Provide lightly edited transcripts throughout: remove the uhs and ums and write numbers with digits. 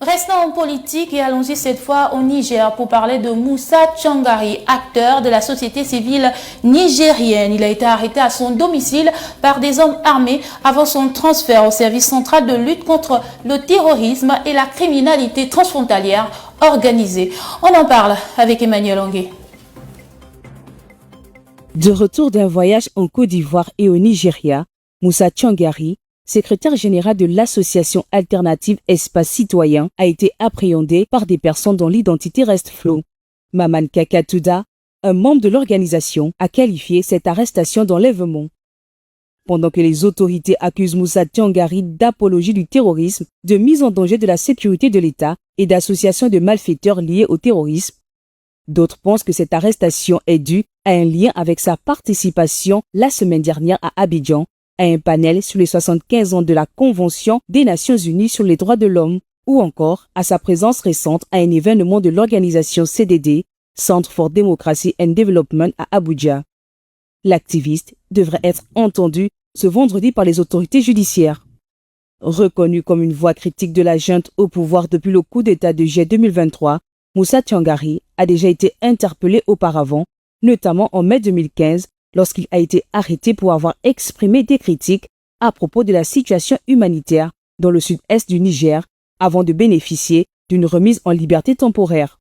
Restons en politique et allons-y cette fois au Niger pour parler de Moussa Tchangari, acteur de la société civile nigérienne. Il a été arrêté à son domicile par des hommes armés avant son transfert au service central de lutte contre le terrorisme et la criminalité transfrontalière organisée. On en parle avec Emmanuel Ongué. De retour d'un voyage en Côte d'Ivoire et au Nigeria, Moussa Tchangari, secrétaire général de l'association alternative Espace Citoyen, a été appréhendé par des personnes dont l'identité reste floue. Maman Kakatouda, un membre de l'organisation, a qualifié cette arrestation d'enlèvement. Pendant que les autorités accusent Moussa Tchangari d'apologie du terrorisme, de mise en danger de la sécurité de l'État et d'association de malfaiteurs liés au terrorisme, d'autres pensent que cette arrestation est due à un lien avec sa participation la semaine dernière à Abidjan à un panel sur les 75 ans de la Convention des Nations Unies sur les droits de l'homme, ou encore à sa présence récente à un événement de l'organisation CDD, Centre for Democracy and Development à Abuja. L'activiste devrait être entendu ce vendredi par les autorités judiciaires. Reconnu comme une voix critique de la junte au pouvoir depuis le coup d'État de juillet 2023, Moussa Tchangari a déjà été interpellé auparavant, notamment en mai 2015, lorsqu'il a été arrêté pour avoir exprimé des critiques à propos de la situation humanitaire dans le sud-est du Niger, avant de bénéficier d'une remise en liberté temporaire.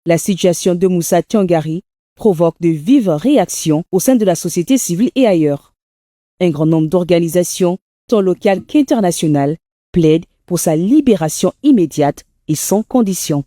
La situation de Moussa Tchangari provoque de vives réactions au sein de la société civile et ailleurs. Un grand nombre d'organisations, tant locales qu'internationales, plaident pour sa libération immédiate et sans condition.